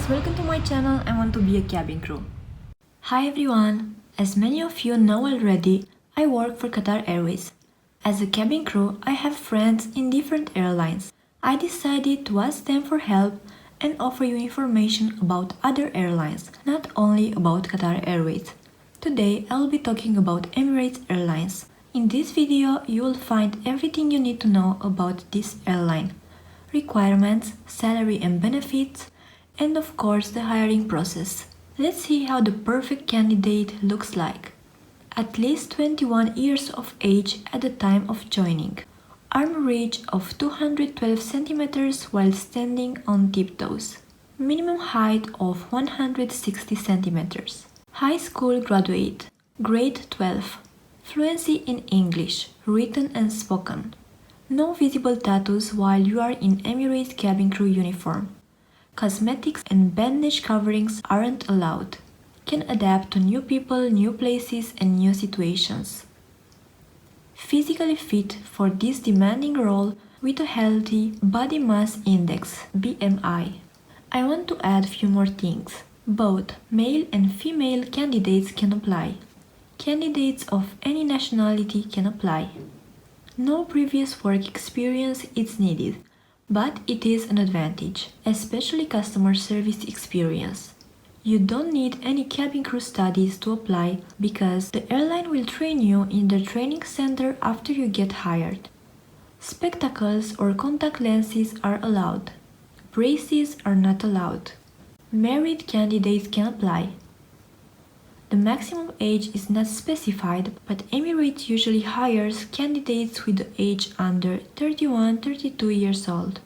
welcome to my channel. I want to be a cabin crew. Hi everyone! As many of you know already, I work for Qatar Airways. As a cabin crew, I have friends in different airlines. I decided to ask them for help and offer you information about other airlines, not only about Qatar Airways. Today I will be talking about Emirates Airlines. In this video, you will find everything you need to know about this airline. Requirements, salary and benefits, and of course the hiring process. Let's see how the perfect candidate looks like. At least 21 years of age at the time of joining. Arm reach of 212 cm while standing on tiptoes. Minimum height of 160 cm. High school graduate. Grade 12. Fluency in English, written and spoken. No visible tattoos while you are in Emirates Cabin Crew uniform. Cosmetics and bandage coverings aren't allowed. Can adapt to new people, new places and new situations. Physically fit for this demanding role with a healthy body mass index (BMI). I want to add few more things. Both male and female candidates can apply. Candidates of any nationality can apply. No previous work experience is needed, but it is an advantage, especially customer service experience. You don't need any cabin crew studies to apply because the airline will train you in the training center after you get hired. Spectacles or contact lenses are allowed. Braces are not allowed. Married candidates can apply. The maximum age is not specified, but Emirates usually hires candidates with the age under 31-32 years old.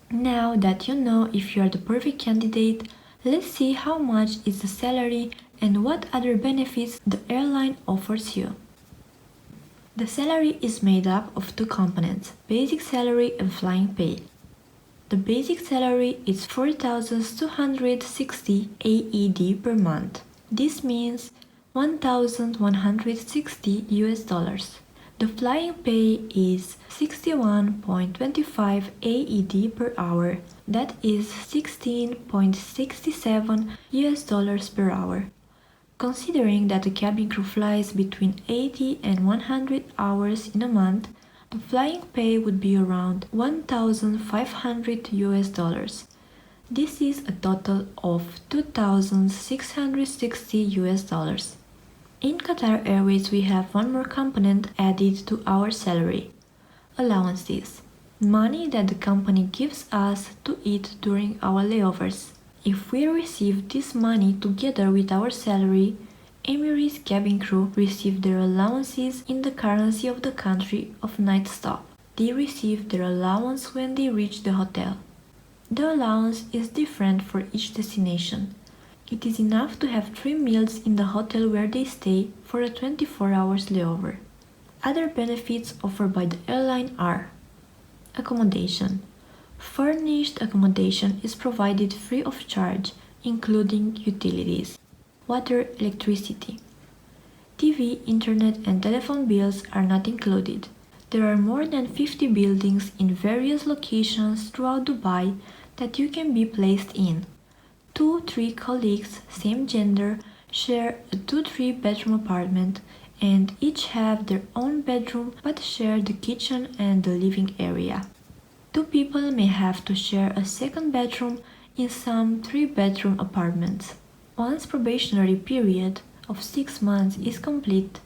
Now that you know if you are the perfect candidate, let's see how much is the salary and what other benefits the airline offers you. The salary is made up of two components, basic salary and flying pay. The basic salary is 4,260 AED per month. This means $1,160. The flying pay is 61.25 AED per hour. That is $16.67 per hour. Considering that the cabin crew flies between 80 and 100 hours in a month, the flying pay would be around $1,500. This is a total of $2,660. In Qatar Airways we have one more component added to our salary. Allowances. Money that the company gives us to eat during our layovers. If we receive this money together with our salary, Emirates Cabin Crew receive their allowances in the currency of the country of night stop. They receive their allowance when they reach the hotel. The allowance is different for each destination. It is enough to have 3 meals in the hotel where they stay for a 24 hours layover. Other benefits offered by the airline are accommodation. Furnished accommodation is provided free of charge, including utilities, water, electricity. TV, internet and telephone bills are not included. There are more than 50 buildings in various locations throughout Dubai that you can be placed in. 2-3 colleagues, same gender, share a 2-3 bedroom apartment and each have their own bedroom but share the kitchen and the living area. 2 people may have to share a second bedroom in some 3-bedroom apartments. Once probationary period of 6 months is complete,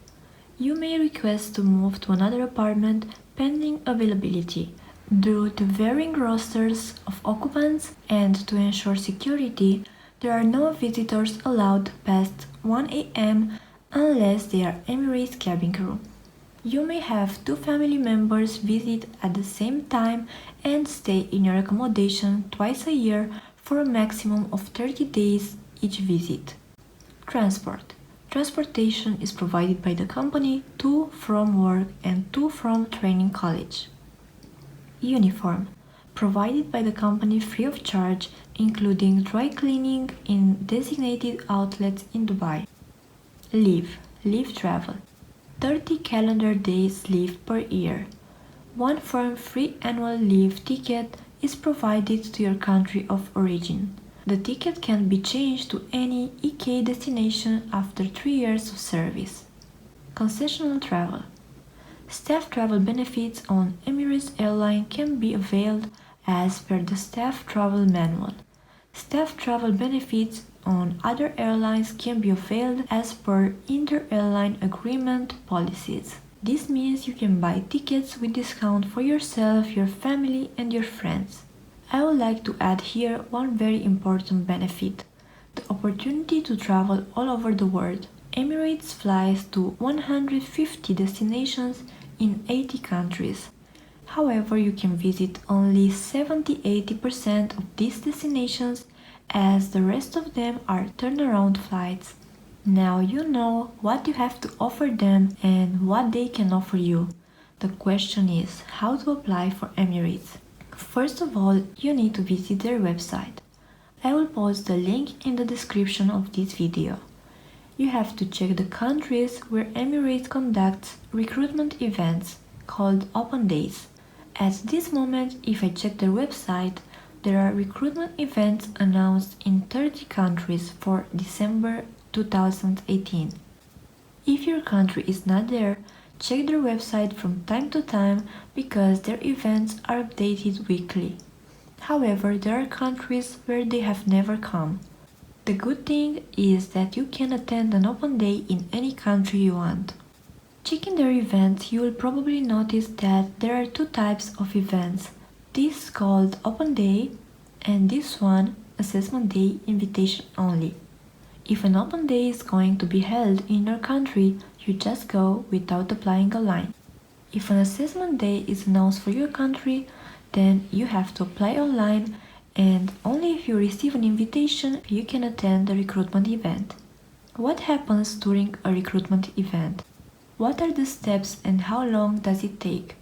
you may request to move to another apartment pending availability. Due to varying rosters of occupants and to ensure security, there are no visitors allowed past 1 a.m. unless they are Emirates Cabin Crew. You may have 2 family members visit at the same time and stay in your accommodation twice a year for a maximum of 30 days each visit. Transport. Transportation is provided by the company to from work and to from training college. Uniform. Provided by the company free of charge, including dry cleaning in designated outlets in Dubai. Leave travel. 30 calendar days leave per year. One firm free annual leave ticket is provided to your country of origin. The ticket can be changed to any UK destination after 3 years of service. Concessional travel. Staff travel benefits on Emirates airline can be availed as per the Staff Travel Manual. Staff travel benefits on other airlines can be availed as per inter-airline agreement policies. This means you can buy tickets with discount for yourself, your family and your friends. I would like to add here one very important benefit: the opportunity to travel all over the world. Emirates flies to 150 destinations in 80 countries. However, you can visit only 70–80% of these destinations, as the rest of them are turnaround flights. Now you know what you have to offer them and what they can offer you. The question is how to apply for Emirates. First of all, you need to visit their website. I will post the link in the description of this video. You have to check the countries where Emirates conducts recruitment events called open days. At this moment, if I check their website, there are recruitment events announced in 30 countries for December 2018. If your country is not there, check their website from time to time because their events are updated weekly. However, there are countries where they have never come. The good thing is that you can attend an open day in any country you want. Checking their events, you will probably notice that there are two types of events. This is called open day and this one assessment day, invitation only. If an open day is going to be held in your country, you just go without applying online. If an assessment day is announced for your country, then you have to apply online, and only if you receive an invitation you can attend the recruitment event. What happens during a recruitment event? What are the steps and how long does it take?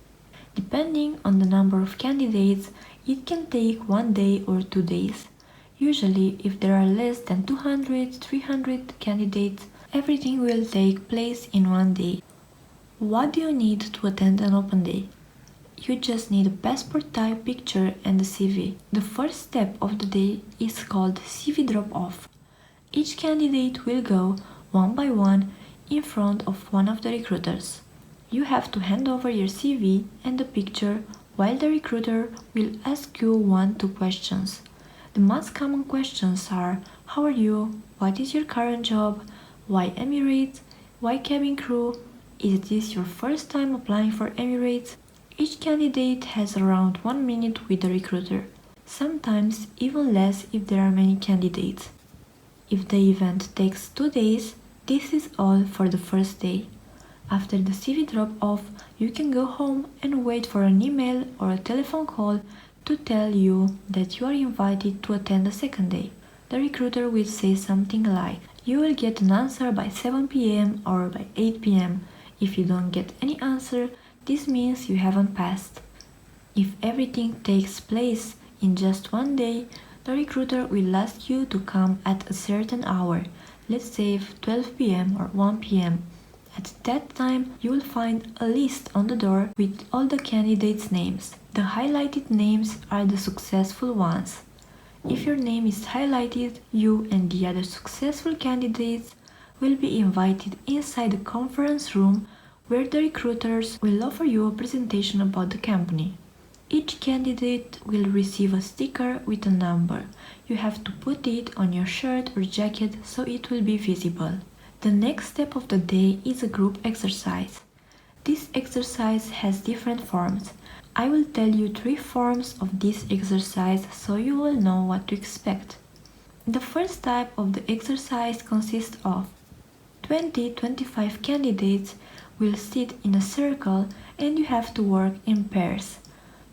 Depending on the number of candidates, it can take 1 day or 2 days. Usually, if there are less than 200–300 candidates, everything will take place in 1 day. What do you need to attend an open day? You just need a passport type picture and a CV. The first step of the day is called CV drop-off. Each candidate will go one by one in front of one of the recruiters. You have to hand over your CV and the picture while the recruiter will ask you 1–2 questions. The most common questions are: how are you? What is your current job? Why Emirates? Why cabin crew? Is this your first time applying for Emirates? Each candidate has around 1 minute with the recruiter, sometimes even less if there are many candidates. If the event takes 2 days, this is all for the first day. After the CV drop-off, you can go home and wait for an email or a telephone call to tell you that you are invited to attend the second day. The recruiter will say something like, you will get an answer by 7 p.m. or by 8 p.m. If you don't get any answer, this means you haven't passed. If everything takes place in just 1 day, the recruiter will ask you to come at a certain hour, let's say 12 p.m. or 1 p.m. At that time, you will find a list on the door with all the candidates' names. The highlighted names are the successful ones. If your name is highlighted, you and the other successful candidates will be invited inside the conference room where the recruiters will offer you a presentation about the company. Each candidate will receive a sticker with a number. You have to put it on your shirt or jacket so it will be visible. The next step of the day is a group exercise. This exercise has different forms. I will tell you 3 forms of this exercise so you will know what to expect. The first type of the exercise consists of 20–25 candidates will sit in a circle and you have to work in pairs.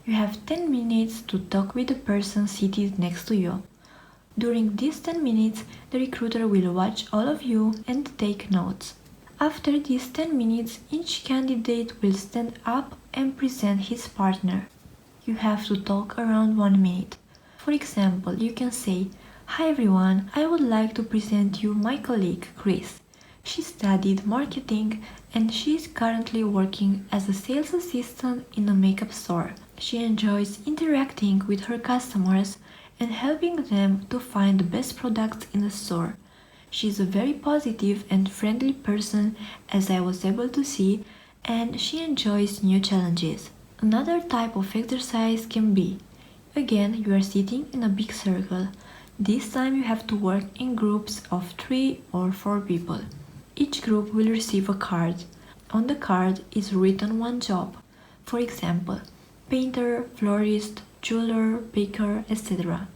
You have 10 minutes to talk with the person seated next to you. During these 10 minutes, the recruiter will watch all of you and take notes. After these 10 minutes, each candidate will stand up and present his partner. You have to talk around 1 minute. For example, you can say, "Hi everyone, I would like to present you my colleague, Chris. She studied marketing and she is currently working as a sales assistant in a makeup store. She enjoys interacting with her customers and helping them to find the best products in the store. She's a very positive and friendly person, as I was able to see, and she enjoys new challenges. Another type of exercise can be, again, you are sitting in a big circle. This time you have to work in groups of 3 or 4 people. Each group will receive a card. On the card is written one job. For example, painter, florist, jeweler, baker, etc.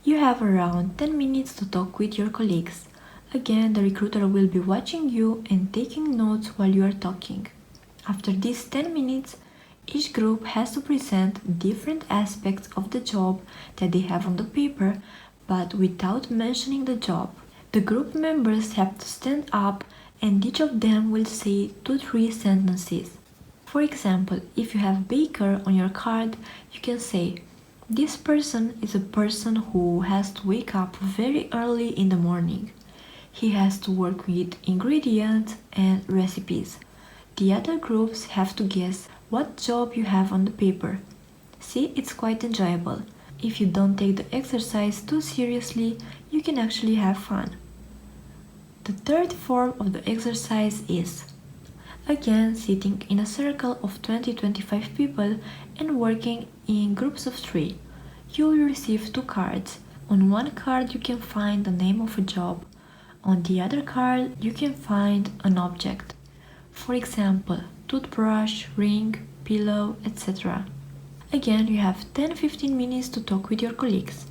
You have around 10 minutes to talk with your colleagues. Again, the recruiter will be watching you and taking notes while you are talking. After these 10 minutes, each group has to present different aspects of the job that they have on the paper, but without mentioning the job. The group members have to stand up and each of them will say 2-3 sentences. For example, if you have baker on your card, you can say, this person is a person who has to wake up very early in the morning. He has to work with ingredients and recipes. The other groups have to guess what job you have on the paper. See, it's quite enjoyable. If you don't take the exercise too seriously, you can actually have fun. The third form of the exercise is, again, sitting in a circle of 20-25 people and working in groups of 3. You will receive 2 cards. On one card you can find the name of a job. On the other card you can find an object. For example, toothbrush, ring, pillow, etc. Again, you have 10-15 minutes to talk with your colleagues.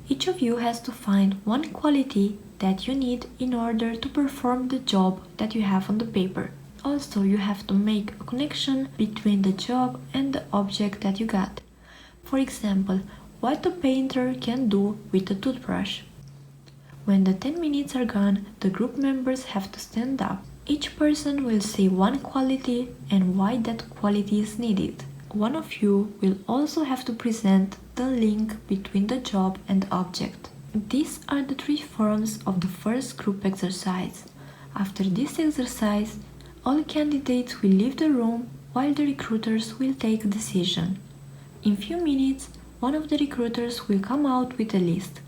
Each of you has to find one quality that you need in order to perform the job that you have on the paper. Also, you have to make a connection between the job and the object that you got. For example, what a painter can do with a toothbrush. When the 10 minutes are gone, the group members have to stand up. Each person will say one quality and why that quality is needed. One of you will also have to present the link between the job and the object. These are the 3 forms of the first group exercise. After this exercise, all candidates will leave the room while the recruiters will take a decision. In few minutes, one of the recruiters will come out with a list.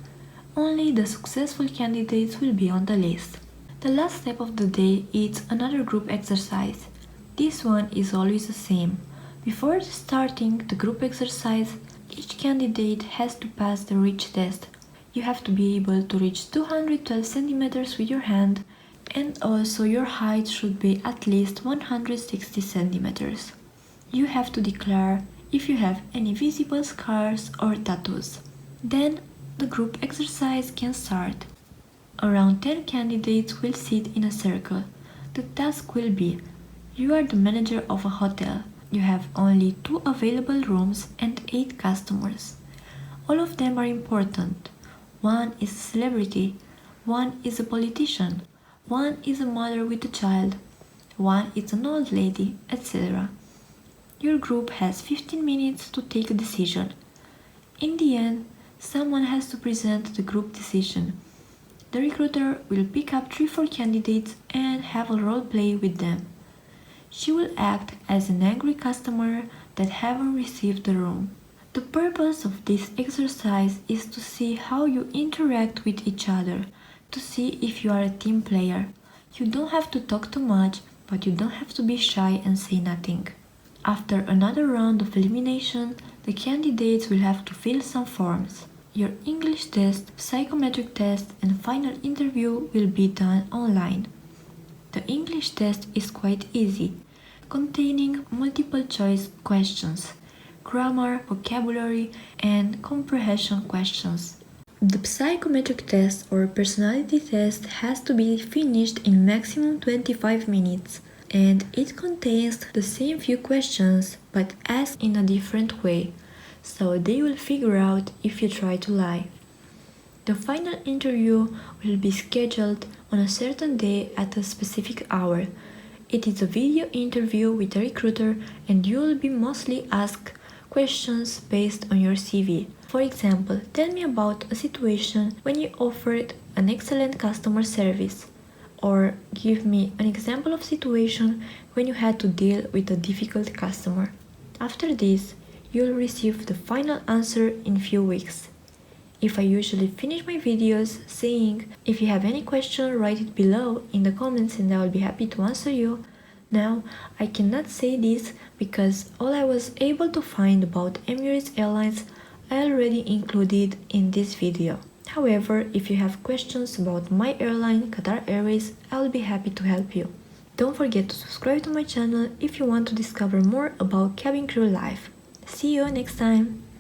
Only the successful candidates will be on the list. The last step of the day is another group exercise. This one is always the same. Before starting the group exercise, each candidate has to pass the reach test. You have to be able to reach 212 centimeters with your hand, and also your height should be at least 160 centimeters. You have to declare if you have any visible scars or tattoos. Then the group exercise can start. Around 10 candidates will sit in a circle. The task will be, you are the manager of a hotel. You have only 2 available rooms and 8 customers. All of them are important. One is a celebrity, one is a politician, one is a mother with a child, one is an old lady, etc. Your group has 15 minutes to take a decision. In the end, someone has to present the group decision. The recruiter will pick up 3-4 candidates and have a role play with them. She will act as an angry customer that haven't received the room. The purpose of this exercise is to see how you interact with each other, to see if you are a team player. You don't have to talk too much, but you don't have to be shy and say nothing. After another round of elimination, the candidates will have to fill some forms. Your English test, psychometric test, and final interview will be done online. The English test is quite easy, containing multiple choice questions, grammar, vocabulary, and comprehension questions. The psychometric test or personality test has to be finished in maximum 25 minutes, and it contains the same few questions but asked in a different way, so they will figure out if you try to lie. The final interview will be scheduled on a certain day at a specific hour. It is a video interview with a recruiter and you will be mostly asked questions based on your CV. For example, tell me about a situation when you offered an excellent customer service. Or give me an example of situation when you had to deal with a difficult customer. After this, you'll receive the final answer in few weeks. If I usually finish my videos saying, if you have any question, write it below in the comments and I will be happy to answer you. Now, I cannot say this because all I was able to find about Emirates Airlines I already included in this video. However, if you have questions about my airline, Qatar Airways, I will be happy to help you. Don't forget to subscribe to my channel if you want to discover more about cabin crew life. See you next time!